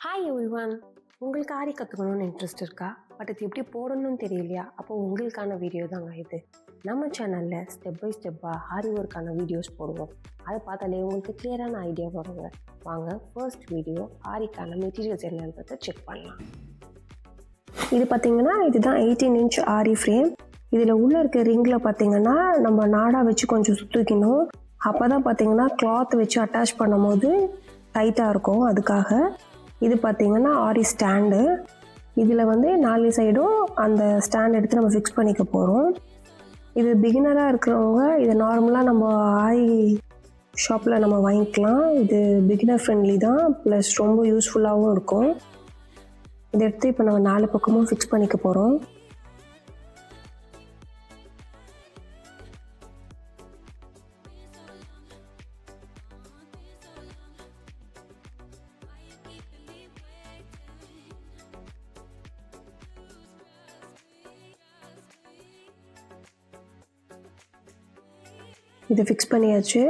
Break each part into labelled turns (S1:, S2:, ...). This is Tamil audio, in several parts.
S1: Hi everyone. உங்களுக்கு ஆரி கற்றுக்கணும்னு இன்ட்ரெஸ்ட் இருக்கா? பட் இது எப்படி போடணும்னு தெரியலையா? அப்போ உங்களுக்கான வீடியோ தாங்க இது. நம்ம சேனலில் ஸ்டெப் பை ஸ்டெப்பாக ஆரி ஒர்க்கான வீடியோஸ் போடுவோம். அதை பார்த்தாலே உங்களுக்கு கிளியரான ஐடியா வருங்க. வாங்க ஃபர்ஸ்ட் வீடியோ ஆரிக்கான மெட்டீரியல்ஸ் என்னன்றதை செக் பண்ணலாம். இது பார்த்திங்கன்னா இதுதான் 18 இன்ச் ஆரி ஃப்ரேம். இதில் உள்ளே இருக்க ரிங்கில் பார்த்திங்கன்னா நம்ம நாடா வச்சு கொஞ்சம் சுற்றிக்கணும். அப்போ தான் பார்த்திங்கன்னா கிளாத் வச்சு அட்டாச் பண்ணும் போது டைட்டாக இருக்கும். அதுக்காக இது பார்த்திங்கன்னா ஆரி ஸ்டாண்டு. இதில் வந்து 4 சைடும் அந்த ஸ்டாண்ட் எடுத்து நம்ம ஃபிக்ஸ் பண்ணிக்க போகிறோம். இது பிகினராக இருக்கிறவங்க இதை நார்மலாக நம்ம ஆரி ஷாப்பில் நம்ம வாங்கிக்கலாம். இது பிகினர் ஃப்ரெண்ட்லி தான், ப்ளஸ் ரொம்ப யூஸ்ஃபுல்லாகவும் இருக்கும். இதை எடுத்து இப்போ நம்ம 4 பக்கமும் ஃபிக்ஸ் பண்ணிக்க போகிறோம். இதை ஃபிக்ஸ் பண்ணியாச்சு.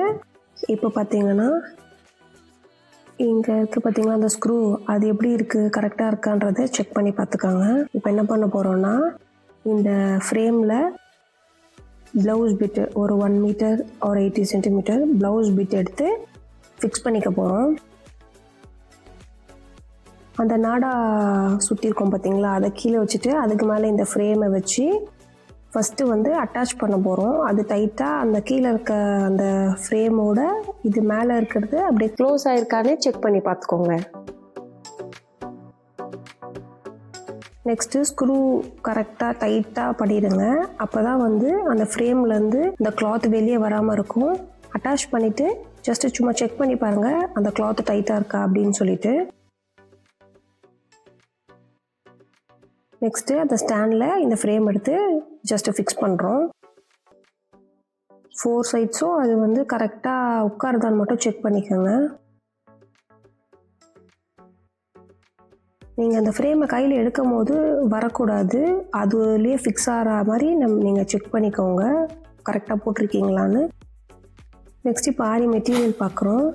S1: இப்போ பார்த்தீங்கன்னா இங்கே இருக்குது பார்த்தீங்கன்னா அந்த ஸ்க்ரூ, அது எப்படி இருக்குது, கரெக்டாக இருக்கான்றதை செக் பண்ணி பார்த்துக்காங்க. இப்போ என்ன பண்ண போகிறோன்னா இந்த ஃப்ரேமில் ப்ளவுஸ் பிட்டு ஒரு 1 மீட்டர் ஒரு 80 சென்டிமீட்டர் ப்ளவுஸ் பிட் எடுத்து ஃபிக்ஸ் பண்ணிக்க போகிறோம். அந்த நாடா சுற்றிருக்கோம் பார்த்தீங்களா, அதை கீழே வச்சுட்டு அதுக்கு மேலே இந்த ஃப்ரேமை வச்சு ஃபஸ்ட்டு வந்து அட்டாச் பண்ண போகிறோம். அது டைட்டாக அந்த கீழே இருக்க அந்த ஃப்ரேமோட இது மேலே இருக்கிறது அப்படியே க்ளோஸ் ஆகிருக்கானே செக் பண்ணி பார்த்துக்கோங்க. நெக்ஸ்ட்டு ஸ்க்ரூ கரெக்டாக டைட்டாக பண்ணிடுங்க. அப்போ தான் வந்து அந்த ஃப்ரேம்லேருந்து இந்த கிளாத் வெளியே வராமல் இருக்கும். அட்டாச் பண்ணிவிட்டு ஜஸ்ட்டு சும்மா செக் பண்ணி பாருங்கள் அந்த கிளாத் டைட்டாக இருக்கா அப்படின்னு சொல்லிட்டு. நெக்ஸ்ட்டு அந்த ஸ்டாண்டில் இந்த ஃப்ரேம் எடுத்து ஜஸ்ட்டு ஃபிக்ஸ் பண்ணுறோம். 4 சைட்ஸும் அது வந்து கரெக்டாக உட்காருதான்னு மட்டும் செக் பண்ணிக்கோங்க. நீங்கள் அந்த ஃப்ரேமை கையில் எடுக்கும் போது வரக்கூடாது, அதுலேயே ஃபிக்ஸ் ஆகிற மாதிரி நீங்கள் செக் பண்ணிக்கோங்க கரெக்டாக போட்டிருக்கீங்களான்னு. நெக்ஸ்ட் இப்போ ஆரி மெட்டீரியல் பார்க்குறோம்.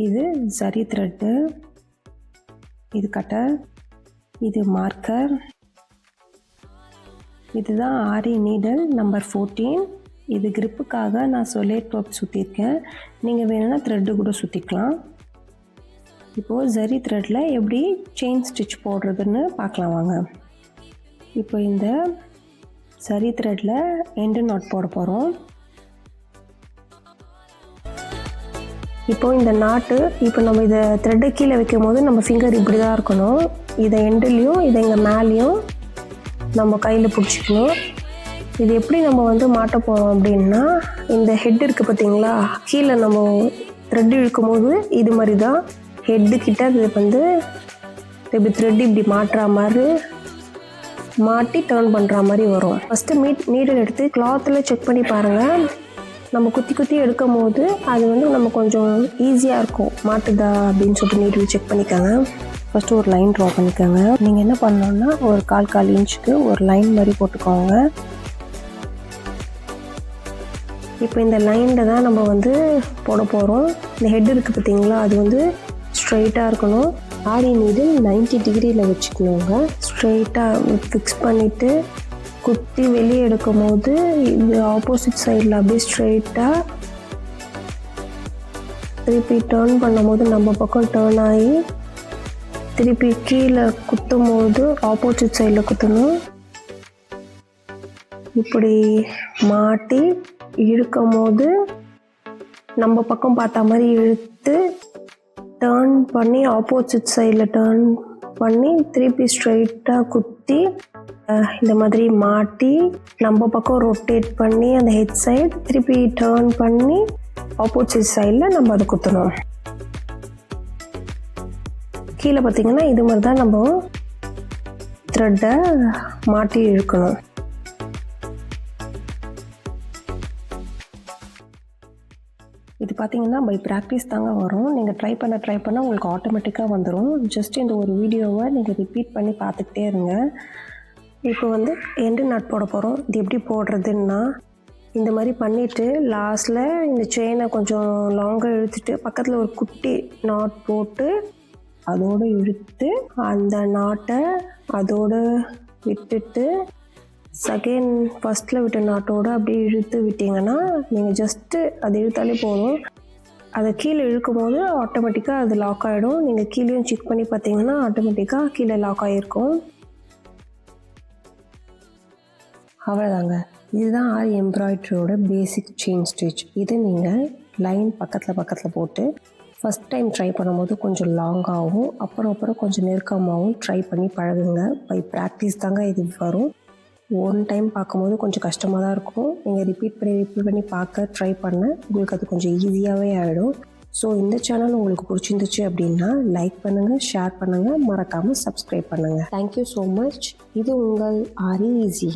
S1: இது ஜரி த்ரெட்டு, இது கட்டர், இது மார்க்கர், இதுதான் ஆரி நீடல் நம்பர் 14. இது கிரிப்புக்காக நான் சொலேட் ரோப் சுற்றிருக்கேன். நீங்கள் வேணும்னா த்ரெட்டு கூட சுற்றிக்கலாம். இப்போது ஜரி த்ரெட்டில் எப்படி செயின் ஸ்டிச் போடுறதுன்னு பார்க்கலாம் வாங்க. இப்போ இந்த ஜரி த்ரெட்டில் எண்டு நாட் போட போகிறோம். இப்போது இந்த நாட்டு இப்போ நம்ம இதை த்ரெட்டை கீழே வைக்கும் போது நம்ம ஃபிங்கர் இப்படி தான் இருக்கணும். இதை எண்டுலேயும் இதை இங்கே மேலேயும் நம்ம கையில் பிடிச்சிக்கணும். இது எப்படி நம்ம வந்து மாட்ட போகிறோம் அப்படின்னா, இந்த ஹெட் இருக்குது பார்த்தீங்களா, கீழே நம்ம த்ரெட் இழுக்கும் போது இது மாதிரி தான் ஹெட்டு கிட்ட இது வந்து இப்படி த்ரெட் இப்படி மாட்டுற மாதிரி மாட்டி டர்ன் பண்ணுற மாதிரி வரும். ஃபஸ்ட்டு நீடில் எடுத்து கிளாத்தில் செக் பண்ணி பாருங்கள். நம்ம குத்தி குத்தி எடுக்கும் போது அது வந்து நம்ம கொஞ்சம் ஈஸியாக இருக்கும், மாட்டுதா அப்படின்னு சொல்லிட்டு நீடில் செக் பண்ணிக்கோங்க. ஃபஸ்ட்டு ஒரு லைன் ட்ரா பண்ணிக்கோங்க. நீங்கள் என்ன பண்ணணுன்னா ஒரு 1/4 இன்ச்சுக்கு ஒரு லைன் மாதிரி போட்டுக்கோங்க. இப்போ இந்த லைனில் தான் நம்ம வந்து போட போகிறோம். இந்த ஹெட் இருக்குது பார்த்தீங்களா, அது வந்து ஸ்ட்ரைட்டாக இருக்கணும். ஆரி நீடில் 90 டிகிரியில் வச்சுக்கணுங்க. ஸ்ட்ரைட்டாக ஃபிக்ஸ் பண்ணிவிட்டு குத்தி வெளியே எடுக்கும் போது இது ஆப்போசிட் சைடில் அப்படியே ஸ்ட்ரைட்டாக திருப்பி டர்ன் பண்ணும் போது நம்ம பக்கம் டர்ன் ஆகி திருப்பி கீழே குத்தும் போது ஆப்போசிட் சைடில் குத்தணும். இப்படி மாட்டி இழுக்கும் போது நம்ம பக்கம் பார்த்த மாதிரி இழுத்து டர்ன் பண்ணி ஆப்போசிட் சைடில் டர்ன் பண்ணி திருப்பி ஸ்ட்ரைட்டாக குத்தி இந்த மாதிரி மாட்டி நம்ம பக்கம் ரொட்டேட் பண்ணி அந்த ஹெட் சைடு திருப்பி டர்ன் பண்ணி ஆப்போசிட் சைடில் நம்ம அதை குத்தணும். கீழே பார்த்திங்கன்னா இது மாதிரி தான் நம்ம த்ரெட்டை மாட்டி இழுக்கணும். இது பார்த்திங்கன்னா பை ப்ராக்டிஸ் தாங்க வரும். நீங்கள் ட்ரை பண்ண உங்களுக்கு ஆட்டோமேட்டிக்காக வந்துடும். ஜஸ்ட் இந்த ஒரு வீடியோவை நீங்கள் ரிப்பீட் பண்ணி பார்த்துக்கிட்டே இருங்க. இப்போ வந்து எண்டு நாட் போட போகிறோம். இது எப்படி போடுறதுன்னா, இந்த மாதிரி பண்ணிவிட்டு லாஸ்ட்டில் இந்த செயினை கொஞ்சம் லாங்காக இழுத்துட்டு பக்கத்தில் ஒரு குட்டி நாட் போட்டு அதோடு இழுத்து அந்த நாட்டை அதோடு விட்டுட்டு செகண்ட் ஃபஸ்ட்டில் விட்ட நாட்டோடு அப்படியே இழுத்து விட்டிங்கன்னா நீங்கள் ஜஸ்ட்டு அது இழுத்தாலே போதும். அதை கீழே இழுக்கும் போது ஆட்டோமேட்டிக்காக அது லாக் ஆகிடும். நீங்கள் கீழேயும் செக் பண்ணி பார்த்தீங்கன்னா ஆட்டோமேட்டிக்காக கீழே லாக் ஆகிருக்கும். அவ்வளோதாங்க. இதுதான் ஆரி எம்ப்ராய்டரியோட பேசிக் செயின் ஸ்டிச். இதை நீங்கள் லைன் பக்கத்தில் போட்டு ஃபஸ்ட் டைம் ட்ரை பண்ணும்போது கொஞ்சம் லாங்காகவும் அப்புறம் கொஞ்சம் நெருக்கமாகவும் ட்ரை பண்ணி பழகுங்க. பை ப்ராக்டிஸ் தாங்க இது வரும். ஒன் டைம் பார்க்கும்போது கொஞ்சம் கஷ்டமாக தான் இருக்கும். நீங்கள் ரிப்பீட் பண்ணி பார்க்க ட்ரை பண்ண உங்களுக்கு அது கொஞ்சம் ஈஸியாகவே ஆகிடும். ஸோ இந்த சேனல் உங்களுக்கு பிடிச்சிருந்துச்சு அப்படின்னா லைக் பண்ணுங்கள், ஷேர் பண்ணுங்கள், மறக்காமல் சப்ஸ்கிரைப் பண்ணுங்கள். Thank you so much. இது உங்கள் ஆரி ஈஸி.